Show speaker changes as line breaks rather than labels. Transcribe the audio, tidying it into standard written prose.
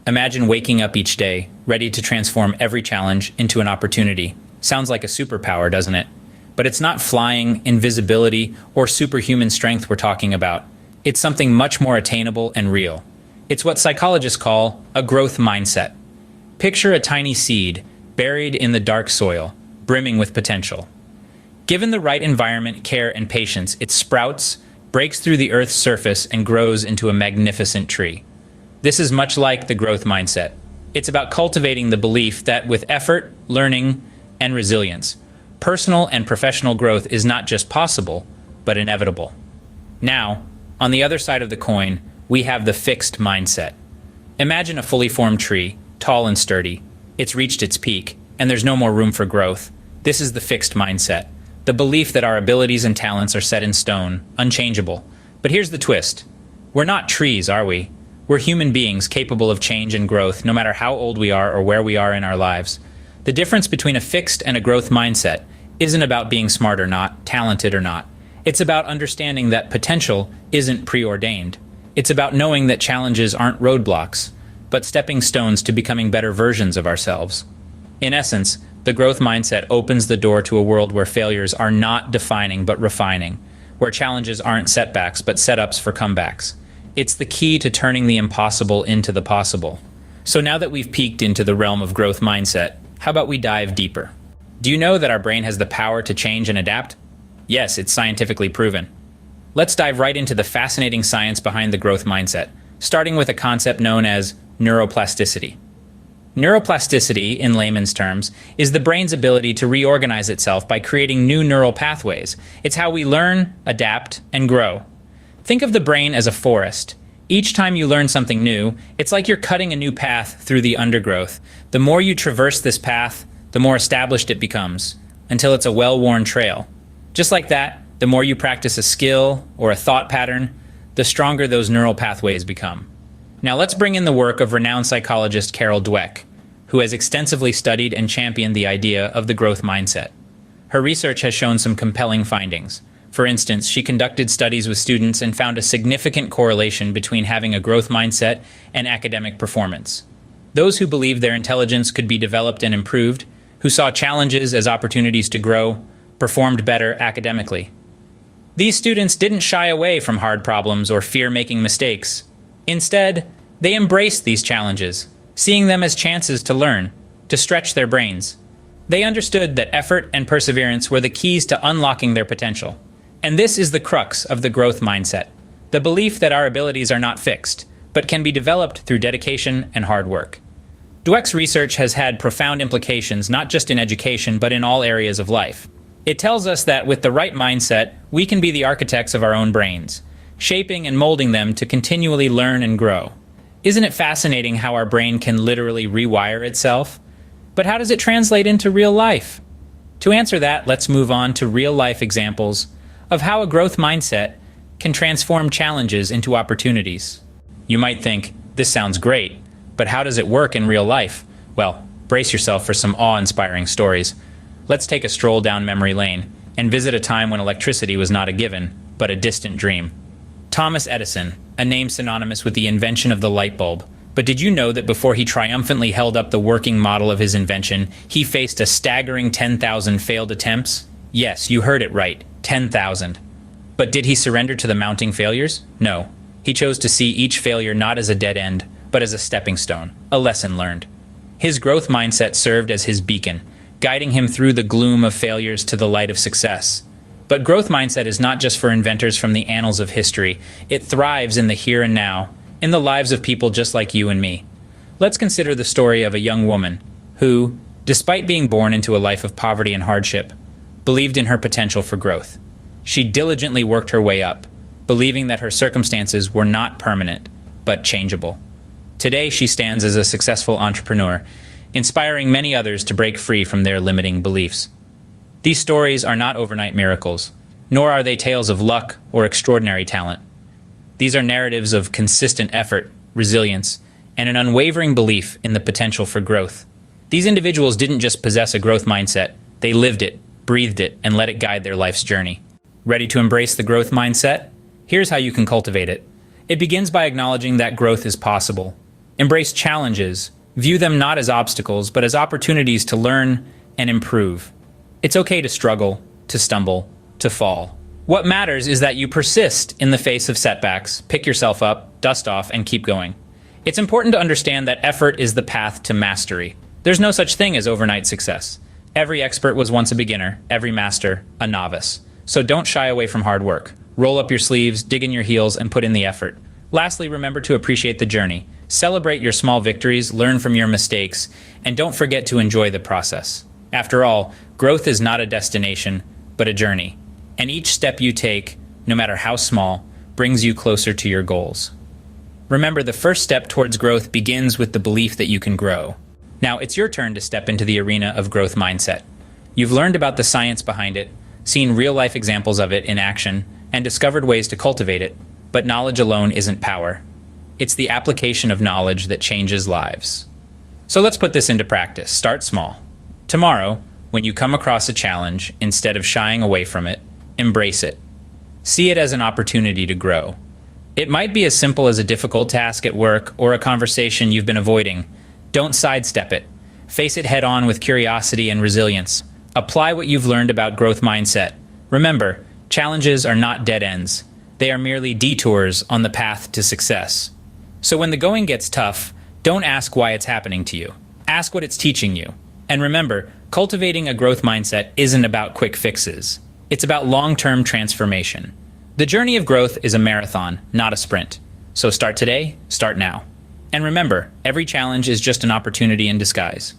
Imagine waking up each day, ready to transform every challenge into an opportunity. Sounds like a superpower, doesn't it? But it's not flying, invisibility, or superhuman strength we're talking about. It's something much more attainable and real. It's what psychologists call a growth mindset. Picture a tiny seed buried in the dark soil, brimming with potential. Given the right environment, care, and patience, it sprouts, breaks through the Earth's surface, and grows into a magnificent tree. This is much like the growth mindset. It's about cultivating the belief that with effort, learning, and resilience, personal and professional growth is not just possible, but inevitable. Now, on the other side of the coin, we have the fixed mindset. Imagine a fully formed tree, tall and sturdy. It's reached its peak, and there's no more room for growth. This is the fixed mindset. The belief that our abilities and talents are set in stone, unchangeable. But here's the twist. We're not trees, are we? We're human beings capable of change and growth, no matter how old we are or where we are in our lives. The difference between a fixed and a growth mindset isn't about being smart or not, talented or not. It's about understanding that potential isn't preordained. It's about knowing that challenges aren't roadblocks, but stepping stones to becoming better versions of ourselves. In essence, the growth mindset opens the door to a world where failures are not defining but refining, where challenges aren't setbacks but setups for comebacks. It's the key to turning the impossible into the possible. So now that we've peeked into the realm of growth mindset, how about we dive deeper? Do you know that our brain has the power to change and adapt? Yes, it's scientifically proven. Let's dive right into the fascinating science behind the growth mindset, starting with a concept known as neuroplasticity. Neuroplasticity, in layman's terms, is the brain's ability to reorganize itself by creating new neural pathways. It's how we learn, adapt, and grow. Think of the brain as a forest. Each time you learn something new, it's like you're cutting a new path through the undergrowth. The more you traverse this path, the more established it becomes, until it's a well-worn trail. Just like that, the more you practice a skill or a thought pattern, the stronger those neural pathways become. Now let's bring in the work of renowned psychologist Carol Dweck, who has extensively studied and championed the idea of the growth mindset. Her research has shown some compelling findings. For instance, she conducted studies with students and found a significant correlation between having a growth mindset and academic performance. Those who believed their intelligence could be developed and improved, who saw challenges as opportunities to grow, performed better academically. These students didn't shy away from hard problems or fear making mistakes. Instead, they embraced these challenges, seeing them as chances to learn, to stretch their brains. They understood that effort and perseverance were the keys to unlocking their potential. And this is the crux of the growth mindset, the belief that our abilities are not fixed, but can be developed through dedication and hard work. Dweck's research has had profound implications not just in education, but in all areas of life. It tells us that with the right mindset, we can be the architects of our own brains, shaping and molding them to continually learn and grow. Isn't it fascinating how our brain can literally rewire itself? But how does it translate into real life? To answer that, let's move on to real-life examples of how a growth mindset can transform challenges into opportunities. You might think, this sounds great, but how does it work in real life? Well, brace yourself for some awe-inspiring stories. Let's take a stroll down memory lane and visit a time when electricity was not a given, but a distant dream. Thomas Edison, a name synonymous with the invention of the light bulb. But did you know that before he triumphantly held up the working model of his invention, he faced a staggering 10,000 failed attempts? Yes, you heard it right, 10,000. But did he surrender to the mounting failures? No. He chose to see each failure not as a dead end, but as a stepping stone, a lesson learned. His growth mindset served as his beacon, guiding him through the gloom of failures to the light of success. But growth mindset is not just for inventors from the annals of history. It thrives in the here and now, in the lives of people just like you and me. Let's consider the story of a young woman who, despite being born into a life of poverty and hardship, believed in her potential for growth. She diligently worked her way up, believing that her circumstances were not permanent, but changeable. Today, she stands as a successful entrepreneur, inspiring many others to break free from their limiting beliefs. These stories are not overnight miracles, nor are they tales of luck or extraordinary talent. These are narratives of consistent effort, resilience, and an unwavering belief in the potential for growth. These individuals didn't just possess a growth mindset, they lived it, breathed it, and let it guide their life's journey. Ready to embrace the growth mindset? Here's how you can cultivate it. It begins by acknowledging that growth is possible. Embrace challenges. View them not as obstacles, but as opportunities to learn and improve. It's okay to struggle, to stumble, to fall. What matters is that you persist in the face of setbacks, pick yourself up, dust off, and keep going. It's important to understand that effort is the path to mastery. There's no such thing as overnight success. Every expert was once a beginner, every master a novice. So don't shy away from hard work. Roll up your sleeves, dig in your heels, and put in the effort. Lastly, remember to appreciate the journey. Celebrate your small victories, learn from your mistakes, and don't forget to enjoy the process. After all, growth is not a destination, but a journey. And each step you take, no matter how small, brings you closer to your goals. Remember, the first step towards growth begins with the belief that you can grow. Now, it's your turn to step into the arena of growth mindset. You've learned about the science behind it, seen real-life examples of it in action, and discovered ways to cultivate it. But knowledge alone isn't power. It's the application of knowledge that changes lives. So let's put this into practice. Start small. Tomorrow, when you come across a challenge, instead of shying away from it, embrace it. See it as an opportunity to grow. It might be as simple as a difficult task at work or a conversation you've been avoiding. Don't sidestep it. Face it head on with curiosity and resilience. Apply what you've learned about growth mindset. Remember, challenges are not dead ends. They are merely detours on the path to success. So when the going gets tough, don't ask why it's happening to you. Ask what it's teaching you. And remember, cultivating a growth mindset isn't about quick fixes. It's about long-term transformation. The journey of growth is a marathon, not a sprint. So start today, start now. And remember, every challenge is just an opportunity in disguise.